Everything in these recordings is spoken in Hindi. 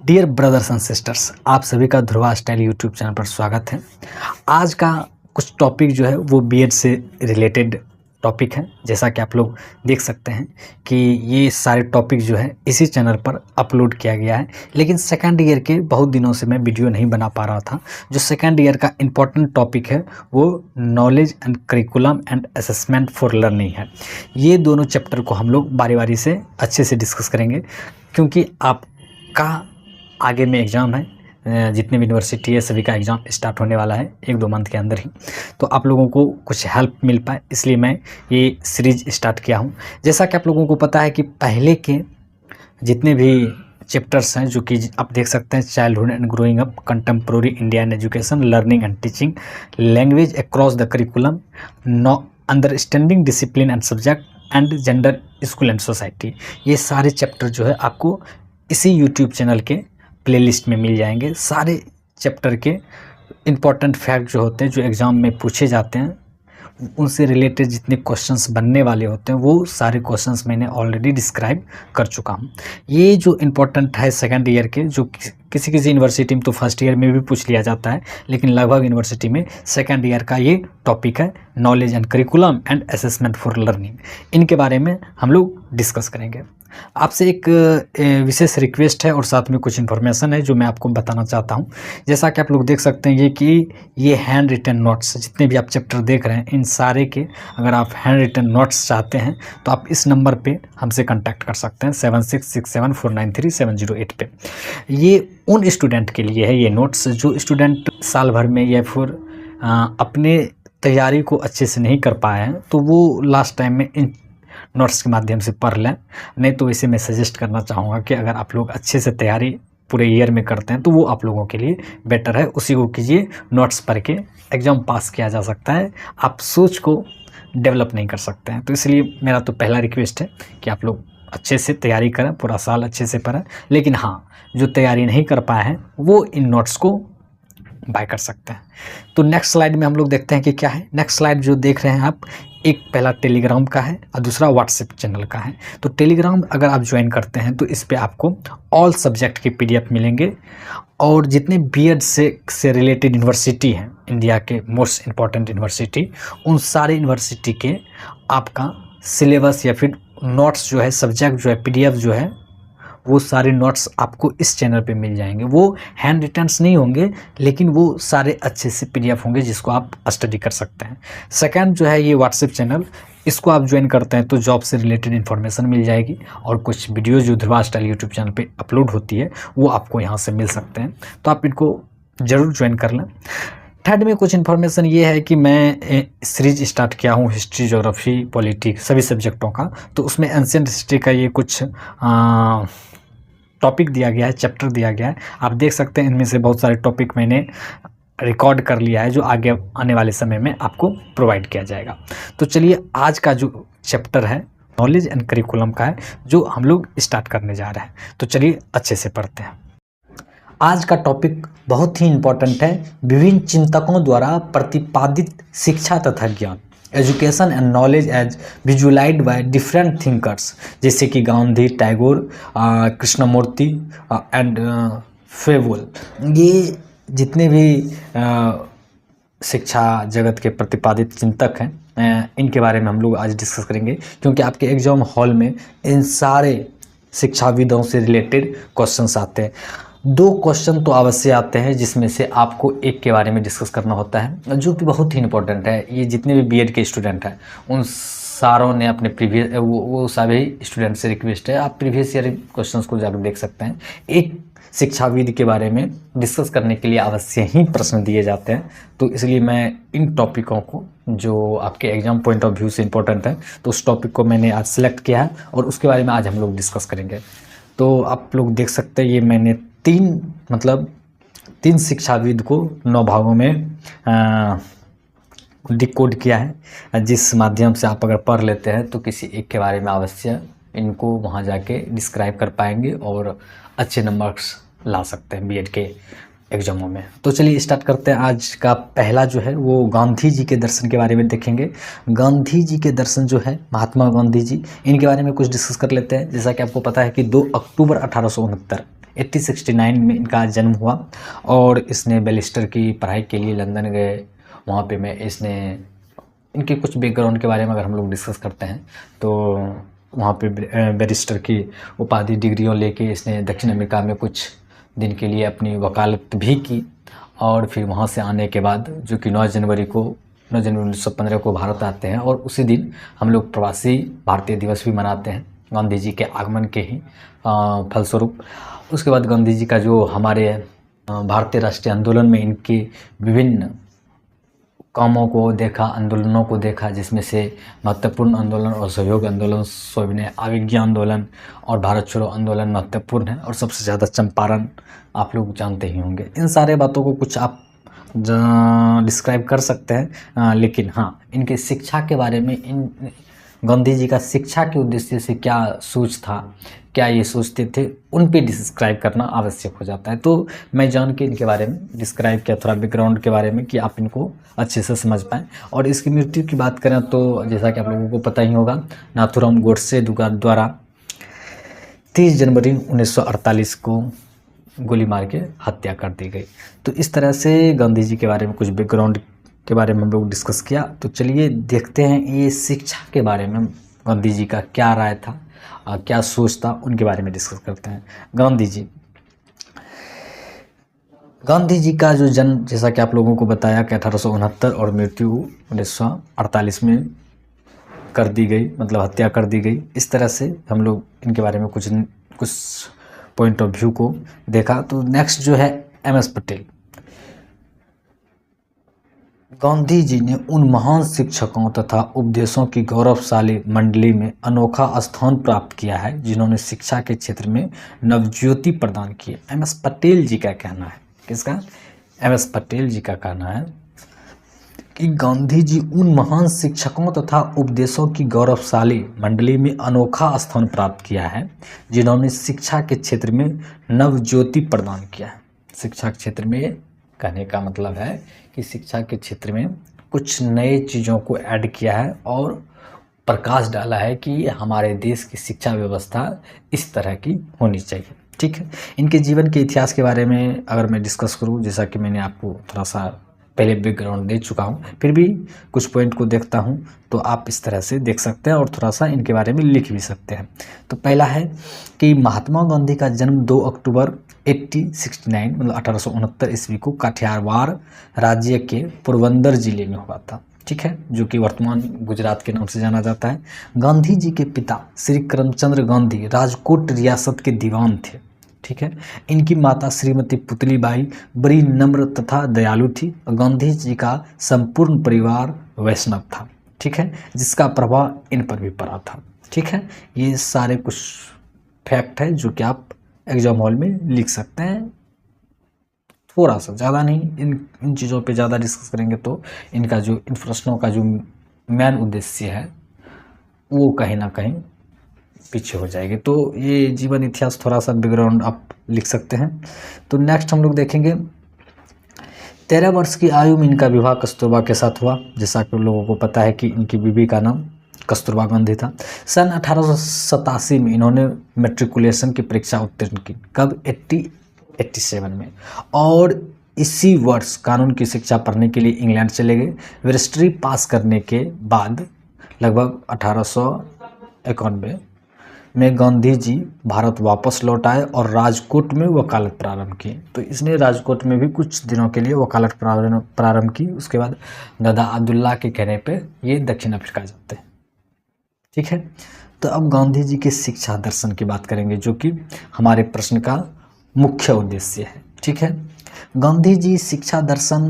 डियर ब्रदर्स एंड सिस्टर्स, आप सभी का ध्रुवा स्टाइल यूट्यूब चैनल पर स्वागत है। आज का कुछ टॉपिक जो है वो बीएड से रिलेटेड टॉपिक है। जैसा कि आप लोग देख सकते हैं कि ये सारे टॉपिक जो है इसी चैनल पर अपलोड किया गया है, लेकिन सेकंड ईयर के बहुत दिनों से मैं वीडियो नहीं बना पा रहा था। जो सेकंड ईयर का इम्पोर्टेंट टॉपिक है वो knowledge and curriculum and assessment for learning है। ये दोनों चैप्टर को हम लोग बारी बारी से अच्छे से डिस्कस करेंगे, क्योंकि आपका आगे में एग्ज़ाम है। जितने भी यूनिवर्सिटी है सभी का एग्ज़ाम स्टार्ट होने वाला है 1-2 मंथ के अंदर ही, तो आप लोगों को कुछ हेल्प मिल पाए इसलिए मैं ये सीरीज स्टार्ट किया हूँ। जैसा कि आप लोगों को पता है कि पहले के जितने भी चैप्टर्स हैं, जो कि आप देख सकते हैं, childhood and growing up, contemporary Indian education, learning and teaching, language across the curriculum, understanding discipline and subject and gender, school and society, ये सारे चैप्टर जो है आपको इसी यूट्यूब चैनल के प्लेलिस्ट में मिल जाएंगे। सारे चैप्टर के इम्पॉर्टेंट फैक्ट जो होते हैं, जो एग्ज़ाम में पूछे जाते हैं, उनसे रिलेटेड जितने क्वेश्चंस बनने वाले होते हैं वो सारे क्वेश्चंस मैंने ऑलरेडी डिस्क्राइब कर चुका हूँ। ये जो इम्पोर्टेंट है सेकंड ईयर के, जो किसी किसी यूनिवर्सिटी में तो फर्स्ट ईयर में भी पूछ लिया जाता है, लेकिन लगभग यूनिवर्सिटी में सेकंड ईयर का ये टॉपिक है, knowledge and curriculum and assessment for learning. इनके बारे में हम लोग डिस्कस करेंगे। आपसे एक विशेष रिक्वेस्ट है और साथ में कुछ इन्फॉर्मेशन है जो मैं आपको बताना चाहता हूँ। जैसा कि आप लोग देख सकते हैं ये हैंड रिटन नोट्स, जितने भी आप चैप्टर देख रहे हैं इन सारे के अगर आप हैंड रिटन नोट्स चाहते हैं तो आप इस नंबर पे हमसे कांटेक्ट कर सकते हैं 7667493708 पे। ये उन स्टूडेंट के लिए है ये नोट्स जो स्टूडेंट साल भर में या फिर अपने तैयारी को अच्छे से नहीं कर पाए हैं, तो वो लास्ट टाइम में इन नोट्स के माध्यम से पढ़ लें। नहीं तो इसे मैं सजेस्ट करना चाहूँगा कि अगर आप लोग अच्छे से तैयारी पूरे ईयर में करते हैं तो वो आप लोगों के लिए बेटर है, उसी को कीजिए। नोट्स पढ़ के एग्ज़ाम पास किया जा सकता है, आप सोच को डेवलप नहीं कर सकते हैं। तो इसलिए मेरा तो पहला रिक्वेस्ट है कि आप लोग अच्छे से तैयारी करें, पूरा साल अच्छे से पढ़ें। लेकिन हाँ, जो तैयारी नहीं कर पाए हैं वो इन नोट्स को बाय कर सकते हैं। तो नेक्स्ट स्लाइड में हम लोग देखते हैं कि क्या है। नेक्स्ट स्लाइड जो देख रहे हैं आप, एक पहला टेलीग्राम का है और दूसरा व्हाट्सएप चैनल का है। तो टेलीग्राम अगर आप ज्वाइन करते हैं तो इस पे आपको ऑल सब्जेक्ट के पीडीएफ मिलेंगे, और जितने बीएड से रिलेटेड यूनिवर्सिटी हैं, इंडिया के मोस्ट इम्पॉर्टेंट यूनिवर्सिटी, उन सारे यूनिवर्सिटी के आपका सिलेबस या फिर नोट्स जो है, सब्जेक्ट जो है, पीडीएफ जो है, वो सारे नोट्स आपको इस चैनल पे मिल जाएंगे। वो हैंड रिटन्स नहीं होंगे, लेकिन वो सारे अच्छे से पीडीएफ होंगे जिसको आप स्टडी कर सकते हैं। सेकंड जो है ये व्हाट्सएप चैनल, इसको आप ज्वाइन करते हैं तो जॉब से रिलेटेड इन्फॉर्मेशन मिल जाएगी, और कुछ वीडियो जो ध्रुवा स्टाइल यूट्यूब चैनल पे अपलोड होती है वो आपको यहाँ से मिल सकते हैं, तो आप इनको ज़रूर ज्वाइन कर लें। थर्ड में कुछ इन्फॉर्मेशन ये है कि मैं सीरीज स्टार्ट किया हूँ हिस्ट्री, ज्योग्राफी, पॉलिटिक्स, सभी सब्जेक्टों का। तो उसमें एंशिएंट हिस्ट्री का ये कुछ टॉपिक दिया गया है, चैप्टर दिया गया है। आप देख सकते हैं इनमें से बहुत सारे टॉपिक मैंने रिकॉर्ड कर लिया है जो आगे आने वाले समय में आपको प्रोवाइड किया जाएगा। तो चलिए, आज का जो चैप्टर है नॉलेज एंड करिकुलम का है, जो हम लोग स्टार्ट करने जा रहे हैं। तो चलिए अच्छे से पढ़ते हैं। आज का टॉपिक बहुत ही इम्पोर्टेंट है। विभिन्न चिंतकों द्वारा प्रतिपादित शिक्षा तथा ज्ञान, education and knowledge as visualised by different thinkers, जैसे कि गांधी, टैगोर, कृष्णमूर्ति एंड फेवल। ये जितने भी शिक्षा जगत के प्रतिपादित चिंतक हैं, इनके बारे में हम लोग आज डिस्कस करेंगे, क्योंकि आपके एग्जाम हॉल में इन सारे शिक्षाविदों से रिलेटेड क्वेश्चंस आते हैं। 2 क्वेश्चन तो अवश्य आते हैं जिसमें से आपको एक के बारे में डिस्कस करना होता है, जो कि बहुत ही इंपॉर्टेंट है। ये जितने भी बीएड के स्टूडेंट हैं उन सारों ने अपने प्रीवियस वो सभी स्टूडेंट से रिक्वेस्ट है, आप प्रीवियस ईयर क्वेश्चंस को जाकर देख सकते हैं। एक शिक्षाविद के बारे में डिस्कस करने के लिए अवश्य ही प्रश्न दिए जाते हैं, तो इसलिए मैं इन टॉपिकों को जो आपके एग्जाम पॉइंट ऑफ व्यू से इम्पोर्टेंट है, तो उस टॉपिक को मैंने आज सेलेक्ट किया है और उसके बारे में आज हम लोग डिस्कस करेंगे। तो आप लोग देख सकते हैं, ये मैंने 3 शिक्षाविद को 9 भागों में डिकोड किया है, जिस माध्यम से आप अगर पढ़ लेते हैं तो किसी एक के बारे में अवश्य इनको वहाँ जाके डिस्क्राइब कर पाएंगे और अच्छे नंबर्स ला सकते हैं बीएड के एग्जामों में। तो चलिए स्टार्ट करते हैं। आज का पहला जो है वो गांधी जी के दर्शन के बारे में देखेंगे। गांधी जी के दर्शन जो है, महात्मा गांधी जी, इनके बारे में कुछ डिस्कस कर लेते हैं। जैसा कि आपको पता है कि 2 अक्टूबर 1869 1869 में इनका जन्म हुआ और इसने बैरिस्टर की पढ़ाई के लिए लंदन गए। वहाँ पे मैं इसने इनके कुछ बैकग्राउंड के बारे में अगर हम लोग डिस्कस करते हैं तो वहाँ पे बैरिस्टर की उपाधि डिग्रियों लेके इसने दक्षिण अमेरिका में कुछ दिन के लिए अपनी वकालत भी की और फिर वहाँ से आने के बाद जो कि 9 जनवरी 1915 को भारत आते हैं और उसी दिन हम लोग प्रवासी भारतीय दिवस भी मनाते हैं गांधी जी के आगमन के ही फलस्वरूप। उसके बाद गांधी जी का जो हमारे भारतीय राष्ट्रीय आंदोलन में इनके विभिन्न कामों को देखा, आंदोलनों को देखा, जिसमें से महत्वपूर्ण आंदोलन और सहयोग आंदोलन, सविनय अवज्ञा आंदोलन और भारत छोड़ो आंदोलन महत्वपूर्ण है और सबसे ज़्यादा चंपारण आप लोग जानते ही होंगे। इन सारे बातों को कुछ आप डिस्क्राइब कर सकते हैं, लेकिन हाँ, इनके शिक्षा के बारे में, इन गांधी जी का शिक्षा के उद्देश्य से क्या सोच था, क्या ये सोचते थे, उन पे डिस्क्राइब करना आवश्यक हो जाता है। तो मैं जान के इनके बारे में डिस्क्राइब किया, थोड़ा बैकग्राउंड के बारे में, कि आप इनको अच्छे से समझ पाएँ। और इसकी मृत्यु की बात करें तो जैसा कि आप लोगों को पता ही होगा, नाथूराम गोडसे द्वारा 30 जनवरी 1948 को गोली मार के हत्या कर दी गई। तो इस तरह से गांधी जी के बारे में कुछ बैकग्राउंड के बारे में हम लोग डिस्कस किया। तो चलिए देखते हैं ये शिक्षा के बारे में गांधी जी का क्या राय था, क्या सोच था, उनके बारे में डिस्कस करते हैं। गांधी जी का जो जन्म, जैसा कि आप लोगों को बताया कि 1869 और मृत्यु 1948 में कर दी गई, मतलब हत्या कर दी गई। इस तरह से हम लोग इनके बारे में कुछ पॉइंट ऑफ व्यू को देखा। तो नेक्स्ट जो है MS पटेल। गांधी जी ने उन महान शिक्षकों तथा उपदेशों की गौरवशाली मंडली में अनोखा स्थान प्राप्त किया है जिन्होंने शिक्षा के क्षेत्र में नवज्योति प्रदान की है। MS पटेल जी का कहना है, किसका? MS पटेल जी का कहना है कि गांधी जी उन महान शिक्षकों तथा उपदेशों की गौरवशाली मंडली में अनोखा स्थान प्राप्त किया है जिन्होंने शिक्षा के क्षेत्र में नवज्योति प्रदान किया है। शिक्षा के क्षेत्र में कहने का मतलब है कि शिक्षा के क्षेत्र में कुछ नए चीज़ों को ऐड किया है और प्रकाश डाला है कि हमारे देश की शिक्षा व्यवस्था इस तरह की होनी चाहिए। ठीक है, इनके जीवन के इतिहास के बारे में अगर मैं डिस्कस करूं, जैसा कि मैंने आपको थोड़ा सा पहले बैकग्राउंड दे चुका हूं, फिर भी कुछ पॉइंट को देखता हूं तो आप इस तरह से देख सकते हैं और थोड़ा सा इनके बारे में लिख भी सकते हैं। तो पहला है कि महात्मा गांधी का जन्म 2 अक्टूबर 1869 मतलब 1869 ईस्वी को काठियावाड़ राज्य के पोरबंदर जिले में हुआ था। ठीक है, जो कि वर्तमान गुजरात के नाम से जाना जाता है। गांधी जी के पिता श्री करमचंद गांधी राजकोट रियासत के दीवान थे। ठीक है, इनकी माता श्रीमती पुतलीबाई बड़ी नम्र तथा दयालु थी। गांधी जी का संपूर्ण परिवार वैष्णव था। ठीक है, जिसका प्रभाव इन पर भी पड़ा था। ठीक है, ये सारे कुछ फैक्ट है जो कि आप एग्जाम हॉल में लिख सकते हैं, थोड़ा सा, ज़्यादा नहीं। इन चीज़ों पे ज़्यादा डिस्कस करेंगे तो इनका जो इन प्रश्नों का जो मेन उद्देश्य है वो कहीं ना कहीं पीछे हो जाएगी। तो ये जीवन इतिहास थोड़ा सा बैकग्राउंड आप लिख सकते हैं। तो नेक्स्ट हम लोग देखेंगे 13 वर्ष की आयु में इनका विवाह कस्तूरबा के साथ हुआ। जैसा कि लोगों को पता है कि इनकी बीवी का नाम कस्तूरबा गांधी था। सन 1887 में इन्होंने मैट्रिकुलेशन की परीक्षा उत्तीर्ण की। कब? 87 में। और इसी वर्ष कानून की शिक्षा पढ़ने के लिए इंग्लैंड चले गए। बैरिस्ट्री पास करने के बाद लगभग 1891 में गांधी जी भारत वापस लौट आए और राजकोट में वकालत प्रारंभ की। तो इसने राजकोट में भी कुछ दिनों के लिए वकालत प्रारंभ की। उसके बाद दादा अब्दुल्ला के कहने पे ये दक्षिण अफ्रीका जाते हैं। ठीक है, तो अब गांधी जी के शिक्षा दर्शन की बात करेंगे जो कि हमारे प्रश्न का मुख्य उद्देश्य है। ठीक है, गांधी जी शिक्षा दर्शन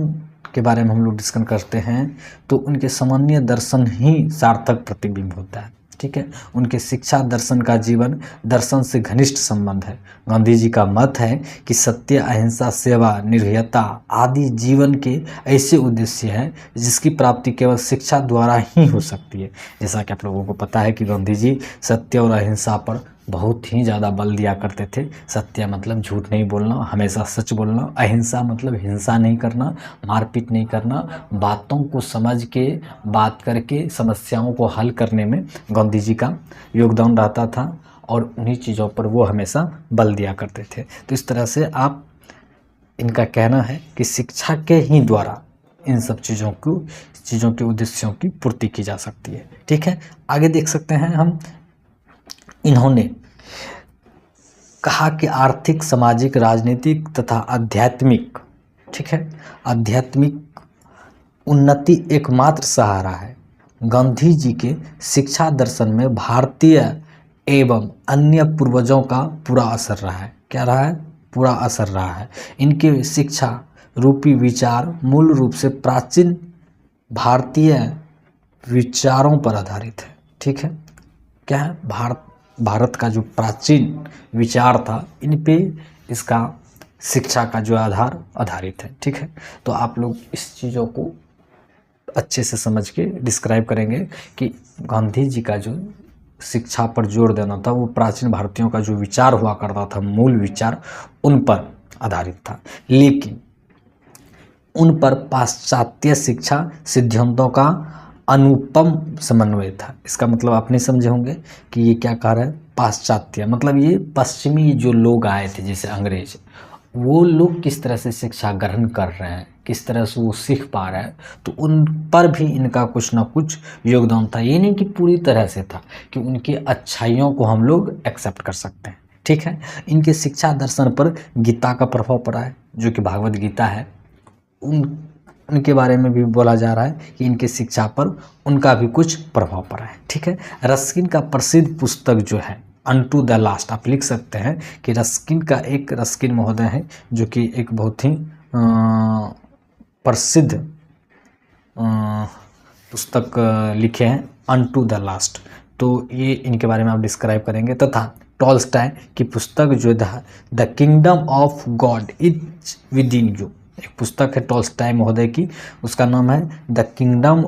के बारे में हम लोग डिस्कस करते हैं तो उनके सामान्य दर्शन ही सार्थक प्रतिबिंब होता है। ठीक है, उनके शिक्षा दर्शन का जीवन दर्शन से घनिष्ठ संबंध है। गांधी जी का मत है कि सत्य, अहिंसा, सेवा, निर्भयता आदि जीवन के ऐसे उद्देश्य हैं जिसकी प्राप्ति केवल शिक्षा द्वारा ही हो सकती है। जैसा कि आप लोगों को पता है कि गांधी जी सत्य और अहिंसा पर बहुत ही ज़्यादा बल दिया करते थे। सत्य मतलब झूठ नहीं बोलना, हमेशा सच बोलना। अहिंसा मतलब हिंसा नहीं करना, मारपीट नहीं करना, बातों को समझ के बात करके समस्याओं को हल करने में गांधी जी का योगदान रहता था। और उन्हीं चीज़ों पर वो हमेशा बल दिया करते थे। तो इस तरह से आप इनका कहना है कि शिक्षा के ही द्वारा इन सब चीज़ों के उद्देश्यों की पूर्ति की जा सकती है। ठीक है, आगे देख सकते हैं हम। इन्होंने कहा कि आर्थिक, सामाजिक, राजनीतिक तथा आध्यात्मिक, ठीक है, आध्यात्मिक उन्नति एकमात्र सहारा है। गांधी जी के शिक्षा दर्शन में भारतीय एवं अन्य पूर्वजों का पूरा असर रहा है। क्या रहा है? पूरा असर रहा है। इनके शिक्षा रूपी विचार मूल रूप से प्राचीन भारतीय विचारों पर आधारित है। ठीक है, क्या है? भारत का जो प्राचीन विचार था, इन पे इसका शिक्षा का जो आधार आधारित है। ठीक है, तो आप लोग इस चीज़ों को अच्छे से समझ के डिस्क्राइब करेंगे कि गांधी जी का जो शिक्षा पर जोर देना था वो प्राचीन भारतीयों का जो विचार हुआ करता था, मूल विचार, उन पर आधारित था, लेकिन उन पर पाश्चात्य शिक्षा सिद्धांतों का अनुपम समन्वय था। इसका मतलब आप नहीं समझे होंगे कि ये क्या कह रहा है? पाश्चात्य मतलब ये पश्चिमी जो लोग आए थे, जैसे अंग्रेज, वो लोग किस तरह से शिक्षा ग्रहण कर रहे हैं, किस तरह से वो सीख पा रहे हैं, तो उन पर भी इनका कुछ ना कुछ योगदान था। ये नहीं कि पूरी तरह से था कि उनकी अच्छाइयों को हम लोग एक्सेप्ट कर सकते हैं। ठीक है, इनके शिक्षा दर्शन पर गीता का प्रभाव पड़ा है, जो कि भागवत गीता है। उनके बारे में भी बोला जा रहा है कि इनके शिक्षा पर उनका भी कुछ प्रभाव पड़ा है। ठीक है, रस्किन का प्रसिद्ध पुस्तक जो है अनटू द लास्ट, आप लिख सकते हैं कि रस्किन महोदय हैं, जो कि एक बहुत ही प्रसिद्ध पुस्तक लिखे हैं, अनटू द लास्ट। तो ये इनके बारे में आप डिस्क्राइब करेंगे। तथा टॉल्स्टॉय की पुस्तक जो the kingdom of God is with in you, एक पुस्तक है टॉल्स्टॉय महोदय की, उसका नाम है the kingdom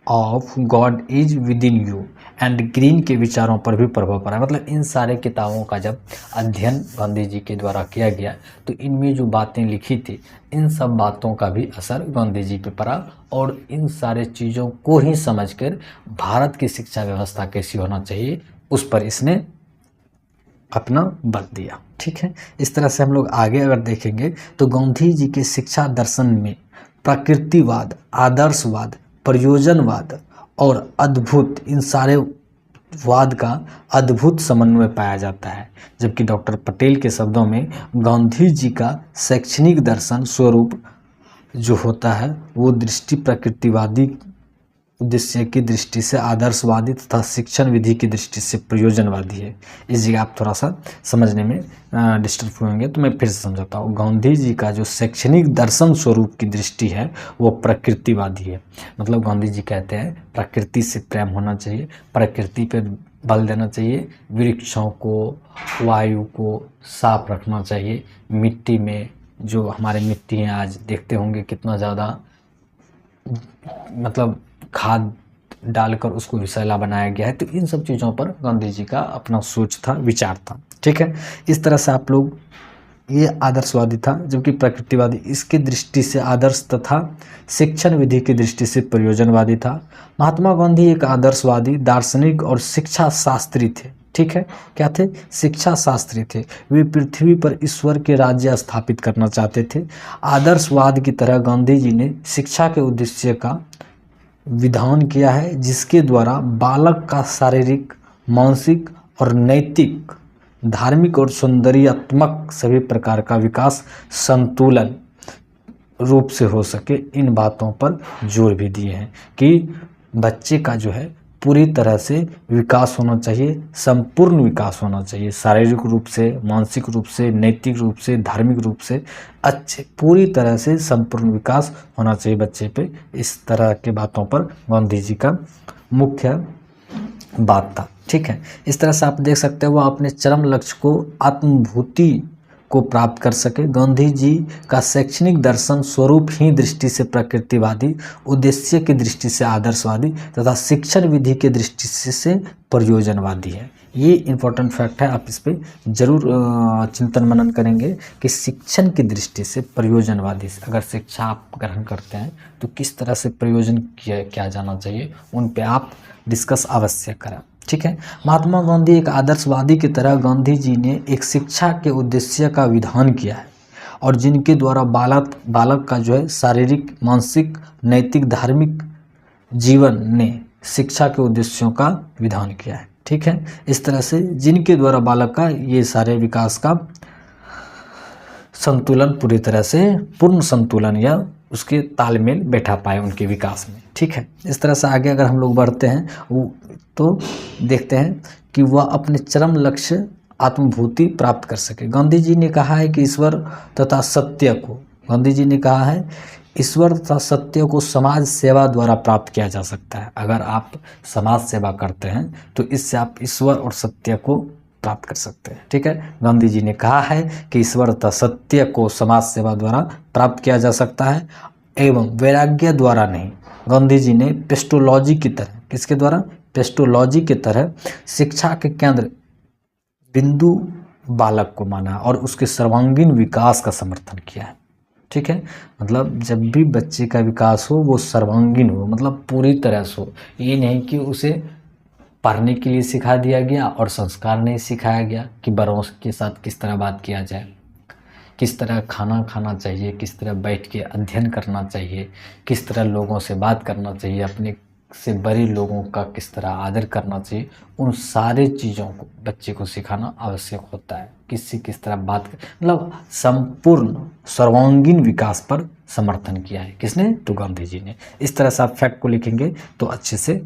of God is with in you, and green के विचारों पर भी प्रभाव पड़ा है। मतलब इन सारे किताबों का जब अध्ययन गांधी जी के द्वारा किया गया तो इनमें जो बातें लिखी थी, इन सब बातों का भी असर गांधी जी पे पड़ा, और इन सारे चीज़ों को ही समझकर भारत की शिक्षा व्यवस्था कैसी होना चाहिए उस पर इसने अपना बल दिया। ठीक है, इस तरह से हम लोग आगे अगर देखेंगे तो गांधी जी के शिक्षा दर्शन में प्रकृतिवाद, आदर्शवाद, प्रयोजनवाद और अद्भुत, इन सारे वाद का अद्भुत समन्वय पाया जाता है। जबकि डॉक्टर पटेल के शब्दों में गांधी जी का शैक्षणिक दर्शन स्वरूप जो होता है वो दृष्टि प्रकृतिवादी उद्देश्य की दृष्टि से आदर्शवादी तथा शिक्षण विधि की दृष्टि से प्रयोजनवादी है। इस जगह आप थोड़ा सा समझने में डिस्टर्ब होंगे, तो मैं फिर से समझाता हूँ। गांधी जी का जो शैक्षणिक दर्शन स्वरूप की दृष्टि है वो प्रकृतिवादी है। मतलब गांधी जी कहते हैं प्रकृति से प्रेम होना चाहिए, प्रकृति पर बल देना चाहिए, वृक्षों को, वायु को साफ रखना चाहिए। मिट्टी में जो हमारे मिट्टी है आज देखते होंगे कितना ज़्यादा मतलब खाद डालकर उसको विषैला बनाया गया है। तो इन सब चीज़ों पर गांधी जी का अपना सोच था, विचार था। ठीक है, इस तरह से आप लोग, ये आदर्शवादी था, जबकि प्रकृतिवादी इसकी दृष्टि से आदर्श तथा शिक्षण विधि की दृष्टि से प्रयोजनवादी था। महात्मा गांधी एक आदर्शवादी, दार्शनिक और शिक्षा शास्त्री थे। ठीक है, क्या थे? शिक्षा शास्त्री थे। वे पृथ्वी पर ईश्वर के राज्य स्थापित करना चाहते थे। आदर्शवाद की तरह गांधी जी ने शिक्षा के उद्देश्य का विधान किया है, जिसके द्वारा बालक का शारीरिक, मानसिक और नैतिक, धार्मिक और सौंदर्यात्मक सभी प्रकार का विकास संतुलन रूप से हो सके। इन बातों पर जोर भी दिए हैं कि बच्चे का जो है पूरी तरह से विकास होना चाहिए, संपूर्ण विकास होना चाहिए, शारीरिक रूप से, मानसिक रूप से, नैतिक रूप से, धार्मिक रूप से, अच्छे पूरी तरह से संपूर्ण विकास होना चाहिए बच्चे पे। इस तरह के बातों पर गांधी जी का मुख्य बात था। ठीक है, इस तरह से आप देख सकते हैं वह अपने चरम लक्ष्य को, आत्मभूति को प्राप्त कर सके। गांधी जी का शैक्षणिक दर्शन स्वरूप ही दृष्टि से प्रकृतिवादी, उद्देश्य की दृष्टि से आदर्शवादी तथा शिक्षण विधि की दृष्टि से प्रयोजनवादी है। ये इम्पोर्टेंट फैक्ट है, आप इस पर जरूर चिंतन मनन करेंगे कि शिक्षण की दृष्टि से प्रयोजनवादी, अगर शिक्षा आप ग्रहण करते हैं तो किस तरह से प्रयोजन किया जाना चाहिए, उन पे आप डिस्कस अवश्य करें। ठीक है। महात्मा गांधी एक आदर्शवादी की तरह गांधी जी ने एक शिक्षा के उद्देश्य का विधान किया है और जिनके द्वारा बालक का जो है शारीरिक, मानसिक, नैतिक, धार्मिक जीवन ने शिक्षा के उद्देश्यों का विधान किया है। ठीक है। इस तरह से जिनके द्वारा बालक का ये सारे विकास का संतुलन पूरी तरह से पूर्ण संतुलन या उसके तालमेल बैठा पाए उनके विकास में। ठीक है। इस तरह से आगे अगर हम लोग बढ़ते हैं वो तो देखते हैं कि वह अपने चरम लक्ष्य आत्मभूति प्राप्त कर सके। गांधी जी ने कहा है कि ईश्वर तथा सत्य को, गांधी जी ने कहा है ईश्वर तथा सत्य को समाज सेवा द्वारा प्राप्त किया जा सकता है। अगर आप समाज सेवा करते हैं तो इससे आप ईश्वर और सत्य को प्राप्त कर सकते हैं। ठीक है। गांधी जी ने कहा है कि ईश्वर तथा सत्य को समाज सेवा द्वारा प्राप्त किया जा सकता है एवं वैराग्य द्वारा नहीं। गांधी जी ने पेस्टोलॉजी की तरह, किसके द्वारा? पेस्टोलॉजी की तरह शिक्षा के केंद्र बिंदु बालक को माना और उसके सर्वांगीण विकास का समर्थन किया है। ठीक है। मतलब जब भी बच्चे का विकास हो वो सर्वांगीण हो, मतलब पूरी तरह से हो। ये नहीं कि उसे पढ़ने के लिए सिखा दिया गया और संस्कार नहीं सिखाया गया कि बड़ों के साथ किस तरह बात किया जाए, किस तरह खाना खाना चाहिए, किस तरह बैठ के अध्ययन करना चाहिए, किस तरह लोगों से बात करना चाहिए, अपने से बड़े लोगों का किस तरह आदर करना चाहिए। उन सारे चीज़ों को बच्चे को सिखाना आवश्यक होता है। किससे किस तरह बात कर, मतलब संपूर्ण सर्वांगीण विकास पर समर्थन किया है। किसने? तो गांधी जी ने। इस तरह से आप फैक्ट को लिखेंगे तो अच्छे से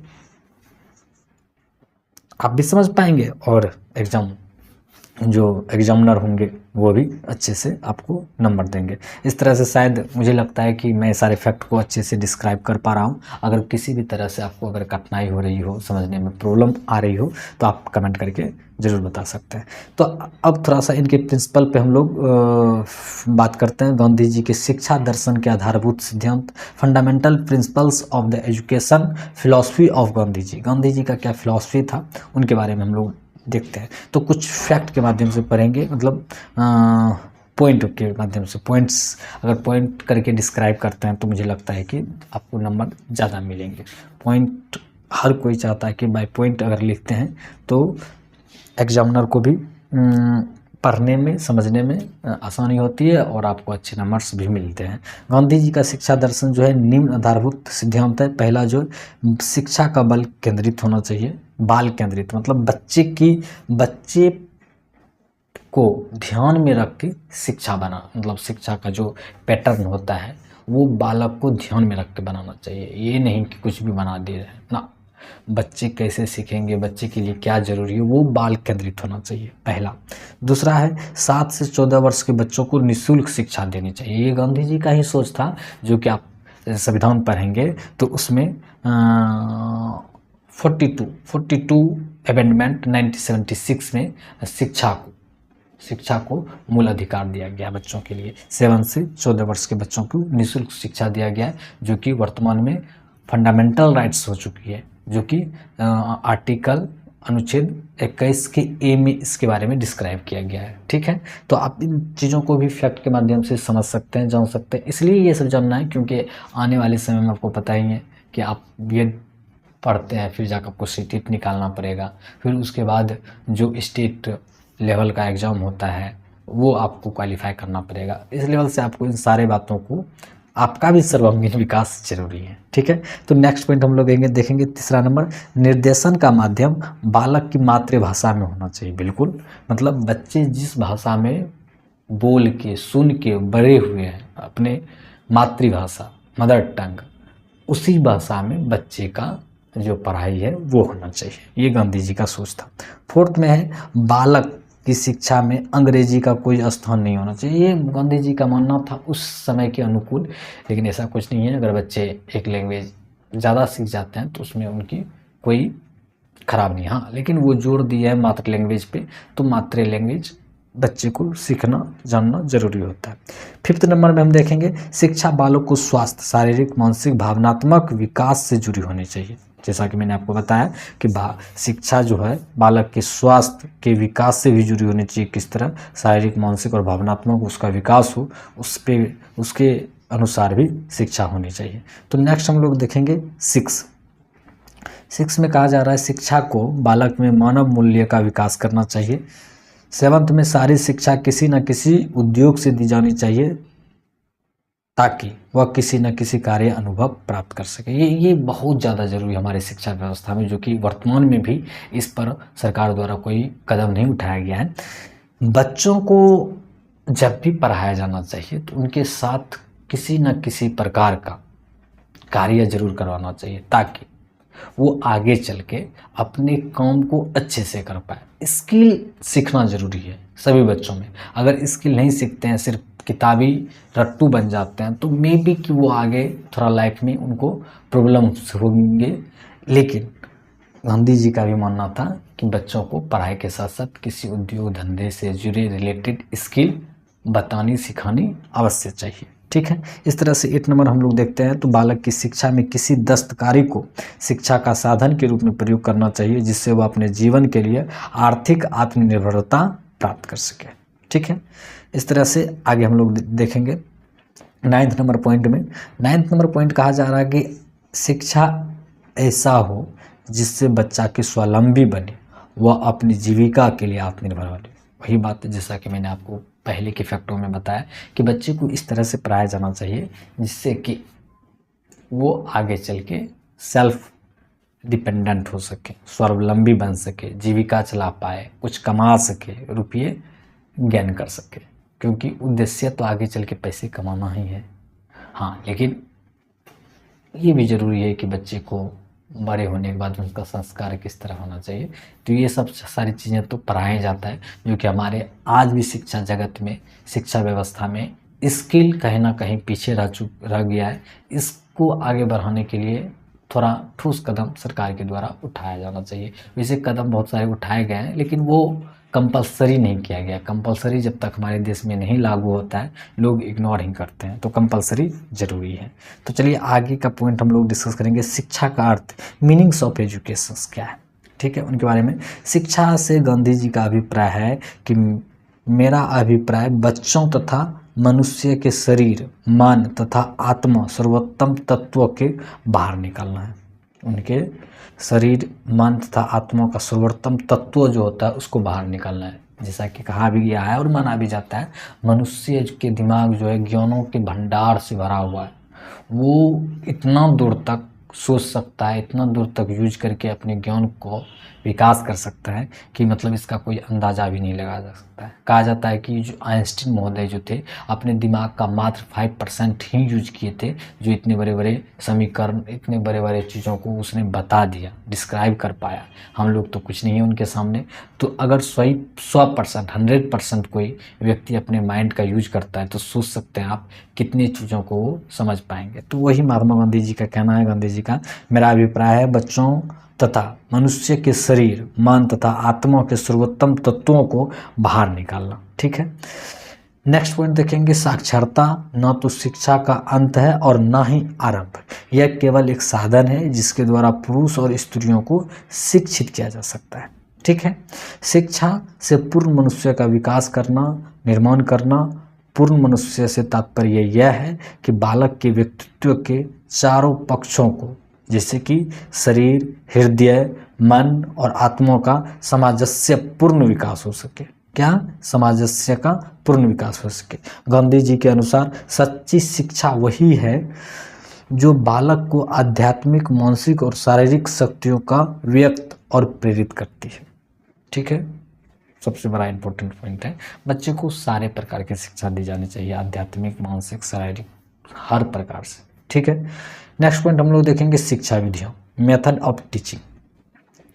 आप भी समझ पाएंगे और जो एग्जामिनर होंगे वो भी अच्छे से आपको नंबर देंगे। इस तरह से शायद मुझे लगता है कि मैं सारे फैक्ट को अच्छे से डिस्क्राइब कर पा रहा हूँ। अगर किसी भी तरह से आपको अगर कठिनाई हो रही हो, समझने में प्रॉब्लम आ रही हो तो आप कमेंट करके ज़रूर बता सकते हैं। तो अब थोड़ा सा इनके प्रिंसिपल पे हम लोग बात करते हैं। गांधी जी के शिक्षा दर्शन के आधारभूत सिद्धांत, fundamental principles of the education philosophy of Gandhi ji. Gandhi ji का क्या फिलॉसफी था उनके बारे में हम लोग देखते हैं। तो कुछ फैक्ट के माध्यम से पढ़ेंगे, मतलब पॉइंट के माध्यम से, पॉइंट्स अगर पॉइंट करके डिस्क्राइब करते हैं तो मुझे लगता है कि आपको नंबर ज़्यादा मिलेंगे। पॉइंट हर कोई चाहता है कि बाय पॉइंट अगर लिखते हैं तो एग्जामिनर को भी पढ़ने में, समझने में आसानी होती है और आपको अच्छे नंबर्स भी मिलते हैं। गांधी जी का शिक्षा दर्शन जो है निम्न आधारभूत सिद्धांत है। पहला जो शिक्षा का बल केंद्रित होना चाहिए, बाल केंद्रित, मतलब बच्चे को ध्यान में रख के शिक्षा बना, मतलब शिक्षा का जो पैटर्न होता है वो बालक को ध्यान में रख के बनाना चाहिए। ये नहीं कि कुछ भी बना दे रहे हैं ना, बच्चे कैसे सीखेंगे, बच्चे के लिए क्या ज़रूरी है, वो बाल केंद्रित होना चाहिए, पहला। दूसरा है 7 से 14 वर्ष के बच्चों को निःशुल्क शिक्षा देनी चाहिए। ये गांधी जी का ही सोच था, जो कि आप संविधान पढ़ेंगे तो उसमें 42 अमेंडमेंट 1976 में शिक्षा को मूल अधिकार दिया गया बच्चों के लिए। 7 से 14 वर्ष के बच्चों को निःशुल्क शिक्षा दिया गया है, जो कि वर्तमान में फंडामेंटल राइट्स हो चुकी है, जो कि आर्टिकल अनुच्छेद 21 के ए में इसके बारे में डिस्क्राइब किया गया है। ठीक है। तो आप इन चीज़ों को भी फैक्ट के माध्यम से समझ सकते हैं, जान सकते हैं। इसलिए ये सब जानना है क्योंकि आने वाले समय में आपको पता ही है कि आप बीएड पढ़ते हैं, फिर जाकर आपको सीटेट निकालना पड़ेगा, फिर उसके बाद जो स्टेट लेवल का एग्ज़ाम होता है वो आपको क्वालिफाई करना पड़ेगा। इस लेवल से आपको इन सारे बातों को, आपका भी सर्वांगीण विकास जरूरी है। ठीक है। तो नेक्स्ट पॉइंट हम लोग देखेंगे तीसरा नंबर, निर्देशन का माध्यम बालक की मातृभाषा में होना चाहिए। बिल्कुल, मतलब बच्चे जिस भाषा में बोल के सुन के बड़े हुए हैं, अपने मातृभाषा मदर टंग, उसी भाषा में बच्चे का जो पढ़ाई है वो होना चाहिए। ये गांधी जी का सोच था। फोर्थ में है बालक की शिक्षा में अंग्रेजी का कोई स्थान नहीं होना चाहिए। ये गांधी जी का मानना था उस समय के अनुकूल, लेकिन ऐसा कुछ नहीं है। अगर बच्चे एक लैंग्वेज ज़्यादा सीख जाते हैं तो उसमें उनकी कोई खराब नहीं। हाँ, लेकिन वो जोर दिया है मातृ लैंग्वेज पे, तो मातृ लैंग्वेज बच्चे को सीखना जानना जरूरी होता है। फिफ्थ नंबर में हम देखेंगे शिक्षा बालक को स्वास्थ्य, शारीरिक, मानसिक, भावनात्मक विकास से जुड़ी होनी चाहिए। जैसा कि मैंने आपको बताया कि शिक्षा जो है बालक के स्वास्थ्य के विकास से भी जुड़ी होनी चाहिए। किस तरह? शारीरिक, मानसिक और भावनात्मक उसका विकास हो, उसके अनुसार भी शिक्षा होनी चाहिए। तो नेक्स्ट हम लोग देखेंगे 6 में कहा जा रहा है शिक्षा को बालक में मानव मूल्य का विकास करना चाहिए। 7 में सारी शिक्षा किसी न किसी उद्योग से दी जानी चाहिए ताकि वह किसी न किसी कार्य अनुभव प्राप्त कर सके। ये बहुत ज़्यादा ज़रूरी है हमारे शिक्षा व्यवस्था में, जो कि वर्तमान में भी इस पर सरकार द्वारा कोई कदम नहीं उठाया गया है। बच्चों को जब भी पढ़ाया जाना चाहिए तो उनके साथ किसी न किसी प्रकार का कार्य जरूर करवाना चाहिए ताकि वो आगे चल के अपने काम को अच्छे से कर पाए। स्किल सीखना ज़रूरी है सभी बच्चों में। अगर स्किल नहीं सीखते हैं, सिर्फ किताबी रट्टू बन जाते हैं, तो मे बी कि वो आगे थोड़ा लाइफ में उनको प्रॉब्लम्स होंगे। लेकिन गांधी जी का भी मानना था कि बच्चों को पढ़ाई के साथ साथ किसी उद्योग धंधे से जुड़े रिलेटेड स्किल बतानी सिखानी अवश्य चाहिए। ठीक है, इस तरह से 8 नंबर हम लोग देखते हैं तो बालक की शिक्षा में किसी दस्तकारी को शिक्षा का साधन के रूप में प्रयोग करना चाहिए जिससे वह अपने जीवन के लिए आर्थिक आत्मनिर्भरता प्राप्त कर सके। ठीक है, इस तरह से आगे हम लोग देखेंगे 9 नंबर पॉइंट में। 9 नंबर पॉइंट कहा जा रहा है कि शिक्षा ऐसा हो जिससे बच्चा की स्वावलंबी बने, वह अपनी जीविका के लिए आत्मनिर्भर बने। वही बात जैसा कि मैंने आपको पहले के फैक्टों में बताया कि बच्चे को इस तरह से पढ़ाया जाना चाहिए जिससे कि वो आगे चल के सेल्फ डिपेंडेंट हो सके, स्वावलंबी बन सके, जीविका चला पाए, कुछ कमा सके, रुपये गेन कर सके। क्योंकि उद्देश्य तो आगे चल के पैसे कमाना ही है। हाँ, लेकिन ये भी ज़रूरी है कि बच्चे को बड़े होने के बाद उनका संस्कार किस तरह होना चाहिए। तो ये सब सारी चीज़ें तो पढ़ाया जाता है, जो कि हमारे आज भी शिक्षा जगत में, शिक्षा व्यवस्था में स्किल कहीं ना कहीं पीछे रह गया है। इसको आगे बढ़ाने के लिए थोड़ा ठोस कदम सरकार के द्वारा उठाया जाना चाहिए। वैसे कदम बहुत सारे उठाए गए हैं लेकिन वो कंपलसरी नहीं किया गया। कंपलसरी जब तक हमारे देश में नहीं लागू होता है लोग इग्नोर ही करते हैं, तो कंपलसरी ज़रूरी है। तो चलिए आगे का पॉइंट हम लोग डिस्कस करेंगे, शिक्षा का अर्थ, मीनिंग्स ऑफ एजुकेशन क्या है। ठीक है, उनके बारे में। शिक्षा से गांधी जी का अभिप्राय है कि मेरा अभिप्राय बच्चों तथा मनुष्य के शरीर, मन तथा आत्मा सर्वोत्तम तत्वों के बाहर निकलना है। उनके शरीर, मन तथा आत्मा का सर्वोत्तम तत्व जो होता है उसको बाहर निकालना है। जैसा कि कहा भी गया है और माना भी जाता है, मनुष्य के दिमाग जो है ज्ञानों के भंडार से भरा हुआ है। वो इतना दूर तक सोच सकता है, इतना दूर तक यूज करके अपने ज्ञान को विकास कर सकता है कि मतलब इसका कोई अंदाज़ा भी नहीं लगाया जा सकता है। कहा जाता है कि जो आइंस्टीन महोदय जो थे अपने दिमाग का मात्र 5% ही यूज किए थे, जो इतने बड़े बड़े समीकरण, इतने बड़े बड़े चीज़ों को उसने बता दिया, डिस्क्राइब कर पाया। हम लोग तो कुछ नहीं है उनके सामने। तो अगर 100%, 100% कोई व्यक्ति अपने माइंड का यूज करता है तो सोच सकते हैं आप कितनी चीज़ों को वो समझ पाएंगे। तो वही महात्मा गांधी जी का कहना है, गांधी जी का मेरा अभिप्राय है बच्चों तथा मनुष्य के शरीर, मन तथा आत्मा के सर्वोत्तम तत्वों को बाहर निकालना। ठीक है, नेक्स्ट पॉइंट देखेंगे, साक्षरता न तो शिक्षा का अंत है और न ही आरंभ। यह केवल एक साधन है जिसके द्वारा पुरुष और स्त्रियों को शिक्षित किया जा सकता है। ठीक है, शिक्षा से पूर्ण मनुष्य का विकास करना, निर्माण करना। पूर्ण मनुष्य से तात्पर्य यह है कि बालक के व्यक्तित्व के चारों पक्षों को, जैसे कि शरीर, हृदय, मन और आत्मा का सामंजस्य पूर्ण विकास हो सके। क्या? सामंजस्य का पूर्ण विकास हो सके। गांधी जी के अनुसार सच्ची शिक्षा वही है जो बालक को आध्यात्मिक, मानसिक और शारीरिक शक्तियों का व्यक्त और प्रेरित करती है। ठीक है, सबसे बड़ा इंपॉर्टेंट पॉइंट है, बच्चे को सारे प्रकार की शिक्षा दी जानी चाहिए, आध्यात्मिक, मानसिक, शारीरिक, हर प्रकार से। ठीक है, नेक्स्ट पॉइंट हम लोग देखेंगे शिक्षा विधियों, method of teaching.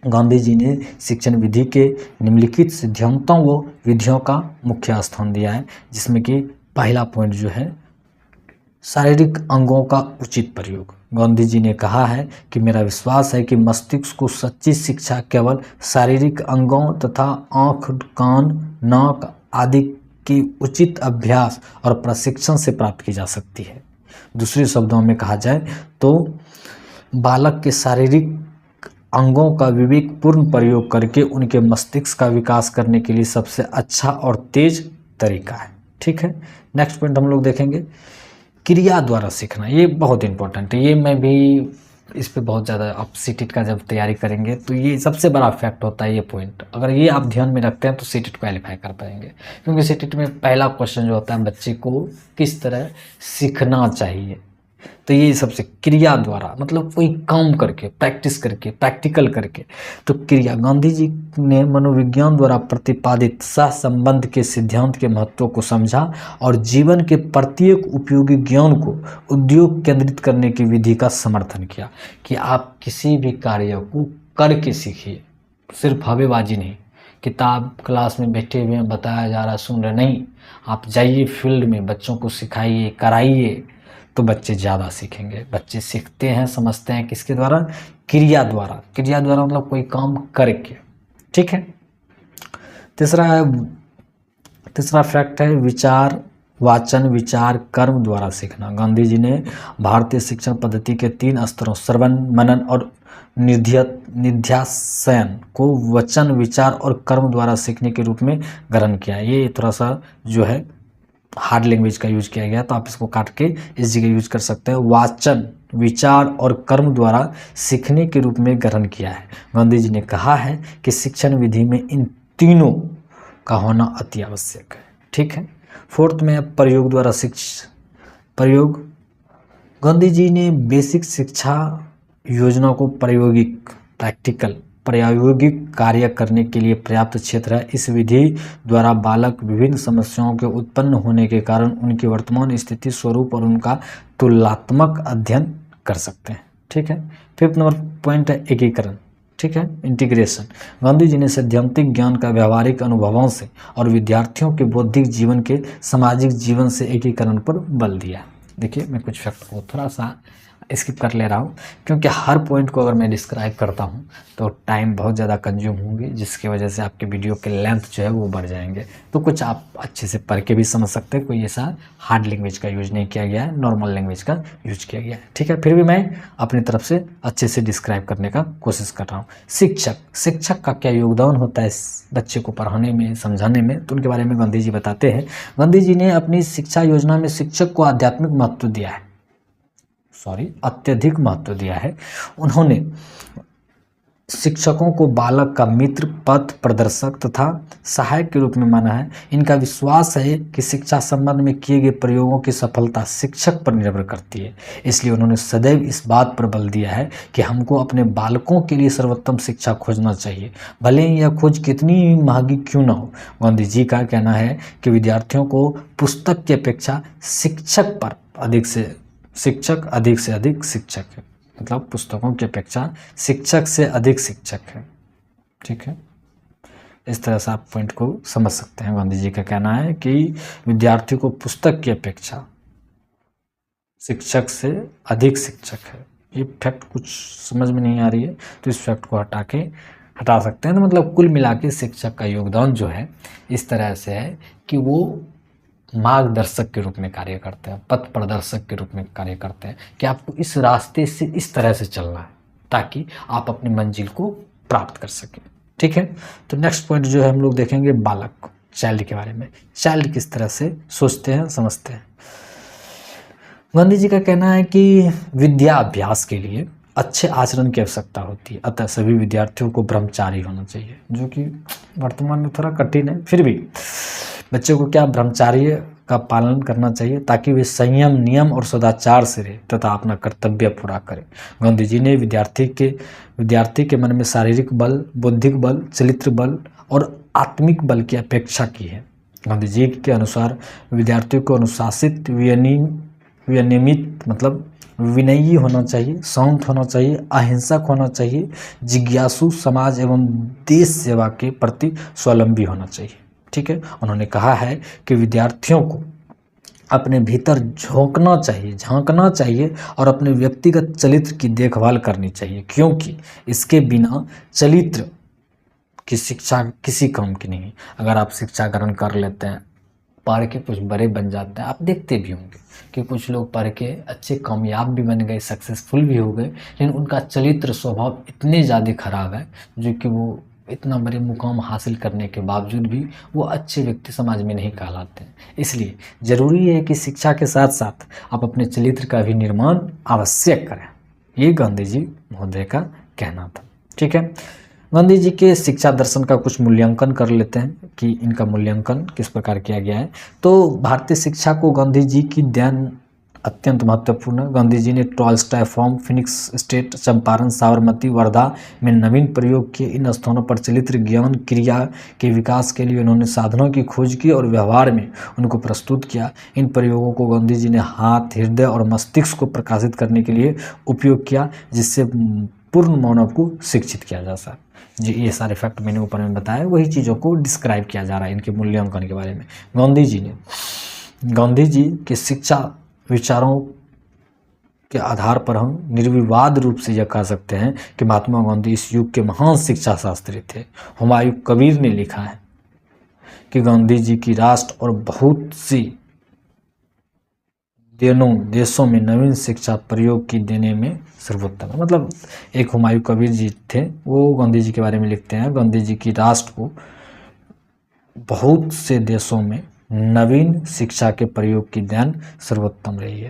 Gandhi ji ने शिक्षण विधि के निम्नलिखित सिद्धांतों व विधियों का मुख्य स्थान दिया है, जिसमें कि पहला पॉइंट जो है शारीरिक अंगों का उचित प्रयोग। गांधी जी ने कहा है कि मेरा विश्वास है कि मस्तिष्क को सच्ची शिक्षा केवल शारीरिक अंगों तथा आँख, कान, नाक आदि की उचित अभ्यास और प्रशिक्षण से प्राप्त की जा सकती है। दूसरे शब्दों में कहा जाए तो बालक के शारीरिक अंगों का विवेकपूर्ण प्रयोग करके उनके मस्तिष्क का विकास करने के लिए सबसे अच्छा और तेज तरीका है। ठीक है, नेक्स्ट पॉइंट हम लोग देखेंगे क्रिया द्वारा सीखना। ये बहुत इंपॉर्टेंट है, ये मैं भी इस पे बहुत ज़्यादा आप सीटेट का जब तैयारी करेंगे तो ये सबसे बड़ा फैक्ट होता है ये पॉइंट। अगर ये आप ध्यान में रखते हैं तो सीटेट क्वालिफाई कर पाएंगे, क्योंकि सीटेट में पहला क्वेश्चन जो होता है बच्चे को किस तरह सीखना चाहिए। तो ये सबसे क्रिया द्वारा, मतलब कोई काम करके, प्रैक्टिस करके, प्रैक्टिकल करके। तो क्रिया, गांधी जी ने मनोविज्ञान द्वारा प्रतिपादित सहसंबंध के सिद्धांत के महत्व को समझा और जीवन के प्रत्येक उपयोगी ज्ञान को उद्योग केंद्रित करने की विधि का समर्थन किया कि आप किसी भी कार्य को करके सीखिए, सिर्फ हवेबाजी नहीं, किताब क्लास में बैठे हुए हैं, बताया जा रहा सुन रहे नहीं, आप जाइए फील्ड में, बच्चों को सिखाइए, कराइए, तो बच्चे ज़्यादा सीखेंगे। बच्चे सीखते हैं, समझते हैं किसके द्वारा? क्रिया द्वारा। क्रिया द्वारा मतलब कोई काम करके, ठीक है। तीसरा फैक्ट है विचार, वाचन, विचार, कर्म द्वारा सीखना। गांधी जी ने भारतीय शिक्षण पद्धति के 3 स्तरों श्रवण, मनन और निध्यासन को वचन, विचार और कर्म द्वारा सीखने के रूप में ग्रहण किया। ये थोड़ा सा जो है हार्ड लैंग्वेज का यूज किया गया, तो आप इसको काट के इस जगह यूज कर सकते हैं। वाचन, विचार और कर्म द्वारा सीखने के रूप में ग्रहण किया है। गांधी जी ने कहा है कि शिक्षण विधि में इन तीनों का होना अति आवश्यक है, ठीक है। फोर्थ में प्रयोग द्वारा प्रयोग। गांधी जी ने बेसिक शिक्षा योजना को प्रायोगिक कार्य करने के लिए पर्याप्त क्षेत्र है। इस विधि द्वारा बालक विभिन्न समस्याओं के उत्पन्न होने के कारण उनकी वर्तमान स्थिति, स्वरूप और उनका तुलनात्मक अध्ययन कर सकते हैं, ठीक है। 5th नंबर पॉइंट है एकीकरण, ठीक है, इंटीग्रेशन। गांधी जी ने सैद्धांतिक ज्ञान का व्यावहारिक अनुभवों से और विद्यार्थियों के बौद्धिक जीवन के सामाजिक जीवन से एकीकरण पर बल दिया। देखिए मैं कुछ फैक्ट को थोड़ा सा स्किप कर ले रहा हूँ, क्योंकि हर पॉइंट को अगर मैं डिस्क्राइब करता हूँ तो टाइम बहुत ज़्यादा कंज्यूम होंगे, जिसकी वजह से आपके वीडियो के लेंथ जो है वो बढ़ जाएंगे। तो कुछ आप अच्छे से पढ़ के भी समझ सकते हैं, कोई ऐसा हार्ड लैंग्वेज का यूज नहीं किया गया है, नॉर्मल लैंग्वेज का यूज किया गया है, ठीक है। फिर भी मैं अपनी तरफ से अच्छे से डिस्क्राइब करने का कोशिश कर रहा हूँ। शिक्षक का क्या योगदान होता है इस बच्चे को पढ़ाने में, समझाने में, तो उनके बारे में गांधी जी बताते हैं। गांधी जी ने अपनी शिक्षा योजना में शिक्षक को आध्यात्मिक महत्व दिया है, अत्यधिक महत्व दिया है। उन्होंने शिक्षकों को बालक का मित्र, पथ प्रदर्शक तथा सहायक के रूप में माना है। इनका विश्वास है कि शिक्षा संबंध में किए गए प्रयोगों की सफलता शिक्षक पर निर्भर करती है। इसलिए उन्होंने सदैव इस बात पर बल दिया है कि हमको अपने बालकों के लिए सर्वोत्तम शिक्षा खोजना चाहिए, भले ही यह खोज कितनी महंगी क्यों न हो। गांधी जी का कहना है कि विद्यार्थियों को पुस्तक की अपेक्षा शिक्षक अधिक से अधिक शिक्षक है, मतलब पुस्तकों की अपेक्षा शिक्षक से अधिक शिक्षक है, ठीक है। इस तरह से आप पॉइंट को समझ सकते हैं। गांधी जी का कहना है कि विद्यार्थी को पुस्तक की अपेक्षा शिक्षक से अधिक शिक्षक है। ये फैक्ट कुछ समझ में नहीं आ रही है तो इस फैक्ट को हटा सकते हैं। तो मतलब कुल मिला के शिक्षक का योगदान जो है इस तरह से है कि वो मार्गदर्शक के रूप में कार्य करते हैं, पथ प्रदर्शक के रूप में कार्य करते हैं कि आपको इस रास्ते से इस तरह से चलना है ताकि आप अपनी मंजिल को प्राप्त कर सकें, ठीक है। तो नेक्स्ट पॉइंट जो है हम लोग देखेंगे बालक, चाइल्ड के बारे में। चाइल्ड किस तरह से सोचते हैं, समझते हैं। गांधी जी का कहना है कि विद्या अभ्यास के लिए अच्छे आचरण की आवश्यकता होती है, अतः सभी विद्यार्थियों को ब्रह्मचारी होना चाहिए, जो कि वर्तमान में थोड़ा कठिन है। फिर भी बच्चों को क्या ब्रह्मचार्य का पालन करना चाहिए ताकि वे संयम, नियम और सदाचार से रहे तथा अपना कर्तव्य पूरा करें। गांधी जी ने विद्यार्थी के मन में शारीरिक बल, बौद्धिक बल, चरित्र बल और आत्मिक बल की अपेक्षा की है। गांधी जी के अनुसार विद्यार्थियों को अनुशासित, विनियमित मतलब विनयी होना चाहिए, शांत होना चाहिए, अहिंसक होना चाहिए, जिज्ञासु, समाज एवं देश सेवा के प्रति स्वावलंबी होना चाहिए, ठीक है। उन्होंने कहा है कि विद्यार्थियों को अपने भीतर झांकना चाहिए और अपने व्यक्तिगत चरित्र की देखभाल करनी चाहिए, क्योंकि इसके बिना चरित्र की शिक्षा किसी काम की नहीं। अगर आप शिक्षा ग्रहण कर लेते हैं, पढ़ के कुछ बड़े बन जाते हैं, आप देखते भी होंगे कि कुछ लोग पढ़ के अच्छे कामयाब भी बन गए, सक्सेसफुल भी हो गए, लेकिन उनका चरित्र स्वभाव इतने ज़्यादा खराब है जो कि वो इतना बड़े मुकाम हासिल करने के बावजूद भी वो अच्छे व्यक्ति समाज में नहीं कहलाते हैं। इसलिए ज़रूरी है कि शिक्षा के साथ साथ आप अपने चरित्र का भी निर्माण आवश्यक करें। ये गांधी जी महोदय का कहना था। ठीक है, गांधी जी के शिक्षा दर्शन का कुछ मूल्यांकन कर लेते हैं कि इनका मूल्यांकन किस प्रकार किया गया है। तो भारतीय शिक्षा को गांधी जी की देन अत्यंत महत्वपूर्ण है। गांधी जी ने Tolstoy form, Phoenix state, Champaran, Sabarmati, Wardha में नवीन प्रयोग किए। इन स्थानों पर चलित ज्ञान क्रिया के विकास के लिए उन्होंने साधनों की खोज की और व्यवहार में उनको प्रस्तुत किया। इन प्रयोगों को गांधी जी ने हाथ, हृदय और मस्तिष्क को प्रकाशित करने के लिए उपयोग किया, जिससे पूर्ण मानव को शिक्षित किया जा सके। जी, ये सारे फैक्ट मैंने ऊपर में बताया, वही चीज़ों को डिस्क्राइब किया जा रहा है इनके मूल्यांकन के बारे में। गांधी जी के शिक्षा विचारों के आधार पर हम निर्विवाद रूप से यह कह सकते हैं कि महात्मा गांधी इस युग के महान शिक्षा शास्त्री थे। हुमायूं कबीर ने लिखा है कि गांधी जी की राष्ट्र और बहुत सी देशों में नवीन शिक्षा प्रयोग की देने में सर्वोत्तम है। मतलब एक हुमायूं कबीर जी थे, वो गांधी जी के बारे में लिखते हैं, गांधी जी की राष्ट्र को बहुत से देशों में नवीन शिक्षा के प्रयोग की देन सर्वोत्तम रही है।